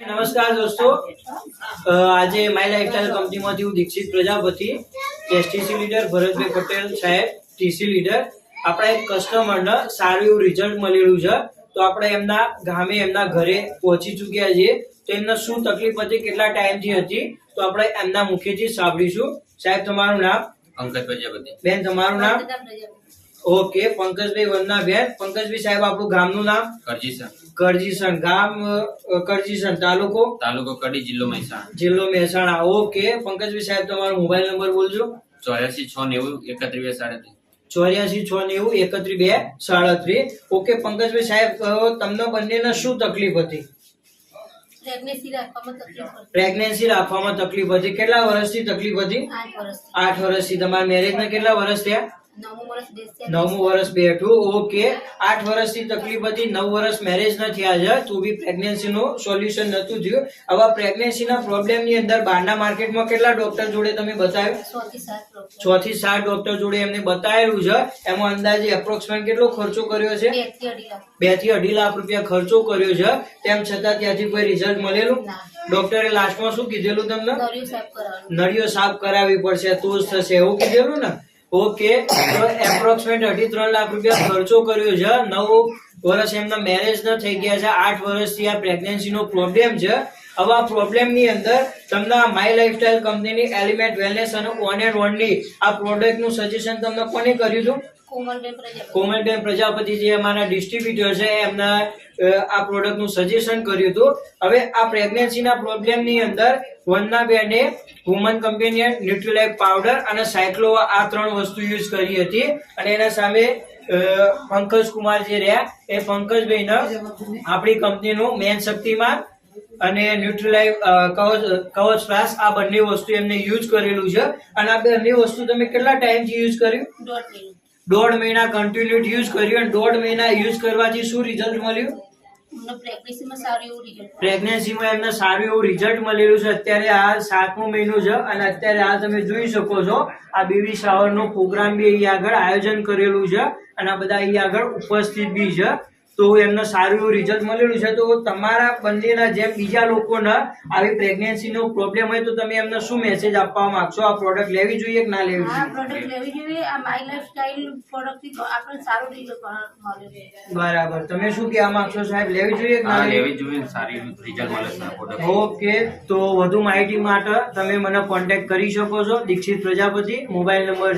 નમસ્કાર દોસ્તો, આજે માય લાઈફસ્ટાઈલ કંપનીમાંથી હું દીક્ષિત પ્રજાપતિ, એસટીસી લીડર ભરતભાઈ પટેલ સાહેબ, ટીસી લીડર. આપણા એક કસ્ટમરને સારું એવું રિઝલ્ટ મળેલું છે, તો આપણે એમના ગામે એમના ઘરે પહોંચી ચૂક્યા છીએ. તો એમને શું તકલીફ હતી, કેટલા ટાઈમથી હતી, તો આપણે એમના મુખેથી સાંભળીશું. સાહેબ, તમારું નામ? પંકજ પ્રજાપતિ. બેન, તમારું નામ? ઓકે, પંકજભાઈ વંદનાબેન. પંકજભાઈ સાહેબ, આપણું ગામનું નામ? કરજીસણ. ગામ કરજીસણ, તાલુકો કડી, જિલ્લો મહેસાણા. જિલ્લો મહેસાણા. ઓકે પંકજભાઈ સાહેબ, તમારો મોબાઈલ નંબર બોલજો. 84 690 31 ઓકે પંકજભાઈ સાહેબ, તમને બંનેને શું તકલીફ હતી? પ્રેગ્નન્સી રાખવામાં તકલીફ હતી. કેટલા વર્ષથી તકલીફ હતી? 8 વર્ષથી. તમારા મેરેજ ને કેટલા વર્ષ થયા? 9મું વર્ષ બેઠું. ઓકે, 8 વર્ષથી તકલીફ હતી, 9 વર્ષ મેરેજ ન થયા છે, તો બી પ્રેગ્નન્સી નું સોલ્યુશન નતું થયું. હવે પ્રેગ્નન્સી ના પ્રોબ્લેમ ની અંદર બહારના માર્કેટમાં કેટલા ડોક્ટર જોડે તમે બતાવ્યું? 6 થી 7 ડોક્ટર જોડે એમને બતાવેલું છે. એમાં અંદાજે એપ્રોક્સિમેટ કેટલો ખર્ચો કર્યો છે? 2 થી 2.5 લાખ રૂપિયા ખર્ચો કર્યો છે. તેમ છતાં ત્યાંથી કોઈ રિઝલ્ટ મળેલું? ડોક્ટરે લાસ્ટમાં શું કીધેલું તમને? નળીઓ સાફ કરાવવી પડશે તો જ થશે, એવું કીધેલું ને? ઓકે, તો એપ્રોક્સિમેટ 2.5-3 લાખ રૂપિયા ખર્ચો કર્યો છે. 9 વર્ષ એમના મેરેજ ન થઈ ગયા છે, 8 વર્ષથી આ પ્રેગ્નન્સી નો પ્રોબ્લેમ છે. હવે આ પ્રોબ્લેમ ની અંદર તમને માય લાઈફસ્ટાઈલ કંપનીની એલિમેન્ટ વેલનેસ અને ઓન એન્ડ ઓનલી આ પ્રોડક્ટ નું સજેશન તમને કોને કર્યું હતું? કોમલબેન પ્રજાપતિ જે અમારા ડિસ્ટ્રીબ્યુટર છે, એમના આ પ્રોડક્ટ નું સજેશન કર્યું હતું. હવે આ પ્રેગ્નન્સી ના પ્રોબ્લેમ ની અંદર વંદનાબેને વુમન કમ્પેનિયન, ન્યુટ્રીલાઇફ પાવડર અને સાયક્લો આ 3 વસ્તુ યુઝ કરી હતી. અને એના સામે પંકજ કુમાર જે રહ્યા, એ પંકજભાઈ ને આપણી કંપનીનું મેન શક્તિમાન અને ન્યુટ્રીલાઇફ કવચ પ્લસ આ બંને વસ્તુ એમને યુઝ કરેલું છે. અને આ બંને વસ્તુ તમે કેટલા ટાઈમ થી યુઝ કર્યું? 1.5 મહિના કન્ટિન્યુ યુઝ કર્યું. અને 1.5 મહિના યુઝ કરવાથી શું રિઝલ્ટ મળ્યું? પ્રેગ્નન્સીમાં એમને સારું એવું રિઝલ્ટ મળેલું છે. અત્યારે આ 7મો મહિનો છે અને અત્યારે આ તમે જોઈ શકો છો, આ બેબી શાવર નો પ્રોગ્રામ બી અહીં આગળ આયોજન કરેલું છે અને આ બધા અહીં આગળ ઉપસ્થિત બી છે. તો એમને સારું એવું રિઝલ્ટ મળેલું છે. તો તમારા બંનેના જેમ બીજા લોકોને આવી પ્રેગ્નન્સી નો પ્રોબ્લેમ હોય તો તમે એમને શું મેસેજ આપવા માંગશો? આ પ્રોડક્ટ લેવી જોઈએ કે ના લેવી જોઈએ? આ માય લાઈફસ્ટાઈલ પ્રોડક્ટ થી આપણે સારું રિઝલ્ટ મળે. બરાબર, તમે શું કહેવા માંગશો સાહેબ? લેવી જોઈએ કે ના લેવી જોઈએ? સારી રિઝલ્ટ મળે છે. ઓકે, તો વધુ માહિતી માટે તમે મને કોન્ટેક્ટ કરી શકો છો. Dixit Prajapati, mobile number